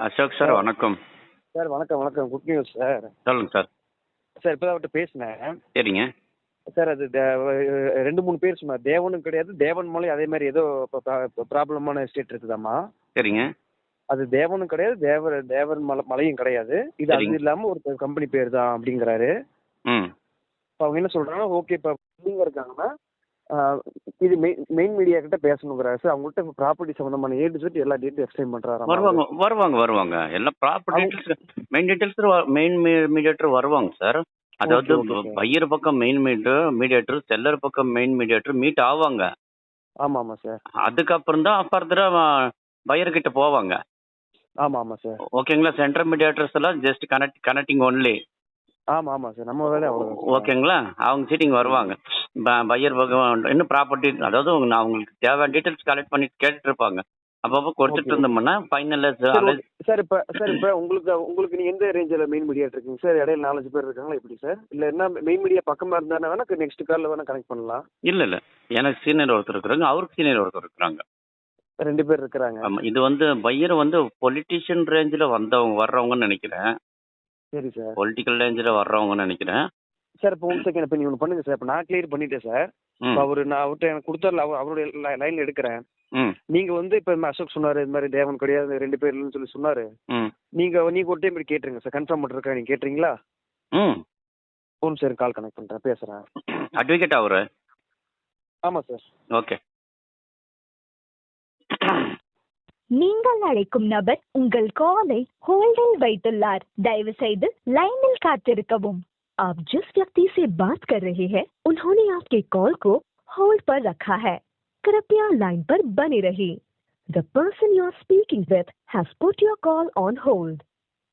Ashok sir sir வணக்கம். Sir வணக்கம் வணக்கம். Good news sir. சொல்லுங்க சார். சார் இப்போ தான் அவர்கிட்ட பேசினேன். சரிங்க. சார் அது 2 3 பேர் சொன்னார். தேவனும் கிடையாது, தேவன் மலை அதே மாதிரி ஏதோ ப்ராப்ளமான எஸ்டேட் இருக்குதாம்மா. சரிங்க. அது தேவனும் கிடையாது, தேவன் மலையும் கிடையாது. இது அது சரிங்க. இல்லாமல் ஒரு கம்பெனி பேர் தான் அப்படிங்கிறாரு. ம். இப்போ அவங்க என்ன சொல்கிறாங்கன்னா, ஓகே இப்போ நீங்கள் இருக்காங்கன்னா இது மெயின் மீடியா கிட்ட பேசணுங்கிறாரு சார். அவங்கள்ட்ட ப்ராப்பர்ட்டி சம்மந்தமான ஏடு எல்லா டீட்டெயில் எக்ஸ்பிளைன் பண்ணுறாரு. வருவாங்க வருவாங்க வருவாங்க எல்லாம் property details main details main mediator வருவாங்க சார். அதாவது ஓகே ஓகே சார். பையர் பக்கம் மெயின் மீடியேட்டர் செல்லர் பக்கம் மெயின் மீடியேட்டர் மீட் ஆவாங்க. ஆமாம் ஆமாம் சார். அதுக்கப்புறம் தான் ஃபர்தராக பையர் கிட்ட போவாங்க. ஆமாம் ஆமாம் சார். ஓகேங்களா. சென்ட்ரல் மீடியேட்டர்ஸ் எல்லாம் ஜஸ்ட் கனெக்டிங் ஒன்லி. ஆமாம் ஆமாம் சார். நம்ம வேலை அவ்வளோதான். ஓகேங்களா. அவங்க சீட்டிங் வருவாங்க. பையர் பக்கம் இன்னும் ப்ராப்பர்ட்டி அதாவது நான் அவங்களுக்கு தேவையான டீட்டெயில்ஸ் கலெக்ட் பண்ணி கேட்டுட்டு இருப்பாங்க. அப்பப்போ கொடுத்துட்டு இருந்தோம்னா ஃபைனலில் சார் இப்போ உங்களுக்கு நீங்க எந்த ரேஞ்சில் மெயின் மீடியா இருக்கீங்க சார்? இடையில 4 பேர் இருக்காங்களா எப்படி சார்? இல்ல என்ன மெயின் மீடியா பக்கமா இருந்தா வேணா நெக்ஸ்ட் கால்ல வேணா கனெக்ட் பண்ணலாம். இல்லை எனக்கு சீனியர் ஒருத்தர் இருக்கிறாங்க, அவருக்கு சீனியர் ஒருத்தர் இருக்கிறாங்க. 2 பேர் இருக்கிறாங்க. ஆமாம். இது பையர் பொலிட்டிஷியன் ரேஞ்சில் வர்றவங்கன்னு நினைக்கிறேன். சரி சார். பொலிட்டிக்கல் ரேஞ்சில் வர்றவங்கன்னு நினைக்கிறேன். சார் இப்போ 1 செகண்ட், இப்போ நீங்க ஒன்று பண்ணுங்க சார். இப்போ நான் கிளியர் பண்ணிட்டேன் சார். இப்போ நான் அவர்கிட்ட எனக்கு கொடுத்தாருல, அவருடைய லைன்ல எடுக்கிறேன். நீங்க இப்போ அசோக் சொன்னாரு இந்த மாதிரி தேவன் கிடையாது 2 பேர் இல்லைன்னு சொன்னாரு. நீங்க ஒரு டைம் இப்படி கேட்டுருங்க சார். கன்ஃபார்ம் பண்ணிருக்கா நீங்க கேட்டுறீங்களா? சார் கால் கனெக்ட் பண்றேன், பேசுறேன். அட்வொகேட் அவரு? ஆமா சார். ஓகே. நீங்கள் அழைக்கும் நபர் உங்கள் காலை होल्डिंग வைத்துள்ளார். दयவு செய்து लाइनिல் காத்திருக்கவும். आप जिस व्यक्ति से बात कर रहे हैं उन्होंने आपके कॉल को होल्ड पर रखा है. कृपया लाइन पर बने रहिए. The person you are speaking with has put your call on hold.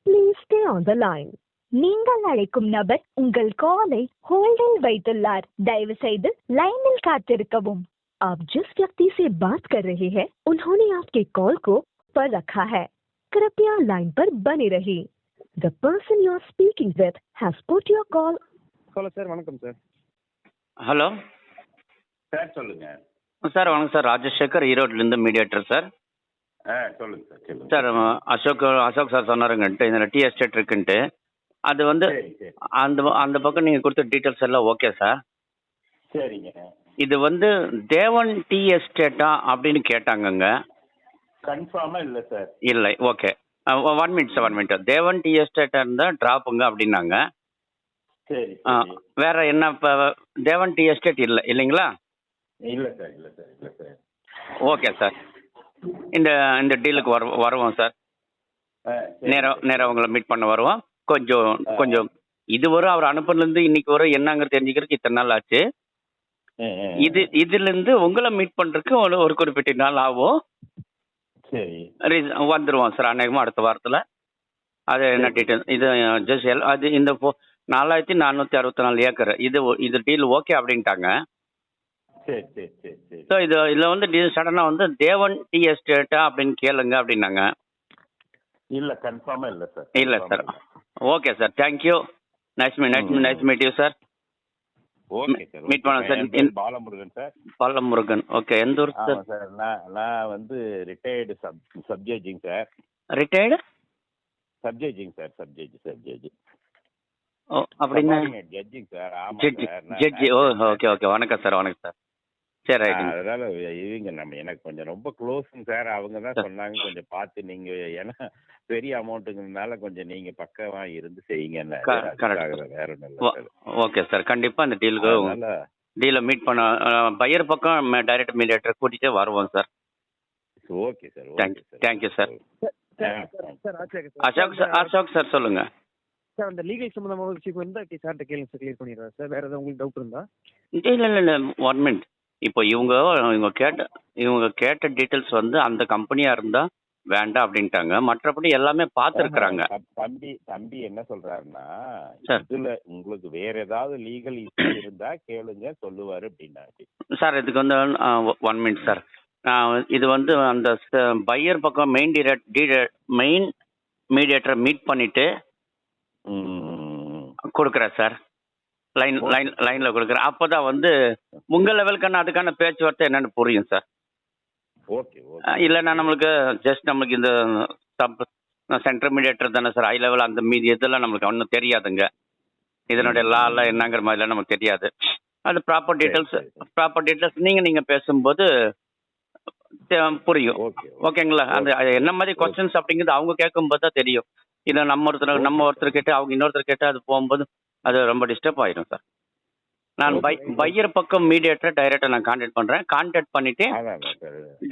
Please stay on the line. நீங்கள் அழைக்கும் நபர் உங்கள் காலை होल्डिंग வைத்துள்ளார். दयவு செய்து लाइनिல் காத்திருக்கவும். आप जिस व्यक्ति से बात कर रहे हैं उन्होंने आपके कॉल को पर रखा है. कृपया लाइन पर बने रहिए. The person you are speaking with has put your call. Hello sir, வணக்கம் சார். ஹலோ சார் சொல்லுங்க சார். வணக்கம் சார். ராஜசேகர், ஈரோட்லேருந்து மீடியேட்டர் சார். சொல்லுங்க சார் சொல்லுங்க சார் அசோக் சார் சொன்னாருங்கன்ட்டு இந்த டீ எஸ்டேட் இருக்குன்ட்டு அது சரி சரி அந்த பக்கம் நீங்கள் கொடுத்த டீட்டெயில்ஸ் எல்லாம் ஓகே சார். சரிங்க. இது தேவன் டீ எஸ்டேட்டா அப்படின்னு கேட்டாங்கங்க. கன்ஃபார்மா இல்லை சார். இல்லை. ஓகே. 1 minute sir, 1 minute. தேவன் டீ எஸ்டேட்டாக இருந்தால் ட்ராப்புங்க அப்படின்னாங்க. சரி வேற என்ன இப்போ தேவன் டீ எஸ்டேட் இல்லைங்களா? இல்லை சார் இல்லை சார் இல்லை சார். Okay sir. இந்த டீலுக்கு வருவோம் சார். நேராக உங்களை மீட் பண்ண வருவோம். கொஞ்சம் இது அவர் அனுப்புனதுலேருந்து இன்னைக்கு என்னங்கிறது தெரிஞ்சுக்கிறதுக்கு இத்தனை நாள் ஆச்சு. இதுலேருந்து உங்களை மீட் பண்ணுறதுக்கு ஒரு குறிப்பிட்ட நாள் ஆகும். சரி வந்துடுவோம் சார். அநேகமாக அடுத்த வாரத்தில். அது என்ன டீட்டெயில் இது ஜஸ்ட் அது இந்த 4464 ஏக்கர் இது டீல் ஓகே அப்படின்ட்டாங்க. சரி சரி சரி சரி. ஸோ இதில் சடனாக தேவன் டீ எஸ்டேட்டா அப்படின்னு கேளுங்க அப்படின்னாங்க. இல்லை கன்ஃபார்மா இல்லை சார். இல்லை sir. Okay sir. Thank you. Nice meet you sir. Okay sir. Meet பண்ணலாம் sir. Balamurugan sir. Balamurugan. Okay. எந்த ஊர் சார்? சார் நான் ரிட்டையர்டு சப்ஜட்ஜிங் சார். ரிட்டையர்டு சப்ஜட்ஜிங் சார். சப்ஜட்ஜ். ஓ அப்படின்னா ஜட்ஜிங் சார். ஆமாம் ஜட்ஜி. ஓ ஓகே ஓகே. வணக்கம் சார். சரி ரைட்டு. அதனால இவங்க எனக்கு கொஞ்சம் ரொம்ப க்ளோஸுங்க சார். அவங்க தான் சொன்னாங்க கொஞ்சம் பார்த்து நீங்க, ஏன்னா பெரிய அமௌண்ட்டுங்கிறதுனால கொஞ்சம் நீங்க பக்கமா இருந்து செய்யுங்க. வேற நல்ல. Okay sir. கண்டிப்பா அந்த டீலை மீட் பண்ண பையர் பக்கம் டைரக்ட் மீடியேட்டர் கூட்டிகிட்டே வருவோம் sir. Okay sir. Thank you sir. Ashok sir சொல்லுங்க சார். அந்த லீகல் சம்பந்தமாக விஷயம் இருந்தால் சார்கிட்ட கேளுங்க சார், கிளியர் பண்ணிடுறேன் சார். வேற ஏதாவது உங்களுக்கு டவுட் இருந்தா? இல்லை 1 மினிட். இப்போ இவங்க கேட்ட டீட்டெயில்ஸ் அந்த கம்பெனியா இருந்தா வேண்டாம் அப்படின்ட்டாங்க. மற்றபடி எல்லாமே பார்த்துருக்குறாங்க. தம்பி என்ன சொல்றாருன்னா, இதுல உங்களுக்கு வேற ஏதாவது லீகல் இஷ்யூ இருந்தா கேளுங்க சொல்லுவாரு அப்படின்னாச்சு சார். இதுக்கு 1 மினிட் சார். இது அந்த பையர் பக்கம் மெயின் மீடியேட்டரை மீட் பண்ணிட்டு கொடுக்குறேன் சார். லைன்ல கொடுக்குறேன். அப்போதான் உங்க லெவலுக்கான அதுக்கான பேச்சுவார்த்தை என்னன்னு புரியும் சார். ஓகே. இல்லைன்னா நம்மளுக்கு இந்த நான் சென்ட்ரல் மீடியேட்டர் தானே சார், ஹை லெவல் அந்த மீதி இதெல்லாம் நம்மளுக்கு ஒன்றும் தெரியாதுங்க. இதனுடைய லாலாம் என்னங்கிற மாதிரிலாம் நமக்கு தெரியாது. அது ப்ராப்பர் டீட்டெயில்ஸ் நீங்கள் பேசும்போது புரியும். ஓகேங்களா? அந்த என்ன மாதிரி கொஸ்டின்ஸ் அப்படிங்கிறது அவங்க கேட்கும்போது தான் தெரியும். இல்லை நம்ம ஒருத்தர் கேட்டு அவங்க இன்னொருத்தர் கேட்டு அது போகும்போது அது ரொம்ப டிஸ்டர்ப் ஆயிடும் சார். நான் பையர் பக்கம் மீடியேட்டரை டைரெக்டாக நான் கான்டாக்ட் பண்ணுறேன். கான்டாக்ட் பண்ணிவிட்டு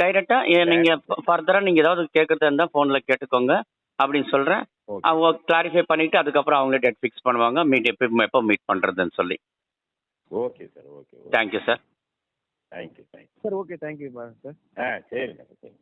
டைரெக்டாக நீங்கள் ஃபர்தராக நீங்கள் ஏதாவது கேட்குறதா இருந்தால் ஃபோனில் கேட்டுக்கோங்க அப்படின்னு சொல்கிறேன். அவங்க கிளாரிஃபை பண்ணிவிட்டு அதுக்கப்புறம் அவங்களே டேட் ஃபிக்ஸ் பண்ணுவாங்க எப்போ மீட் பண்ணுறதுன்னு சொல்லி. Okay sir. Okay. Thank you sir. Thank you. Sir okay, thank you sir. சரிங்க சார்.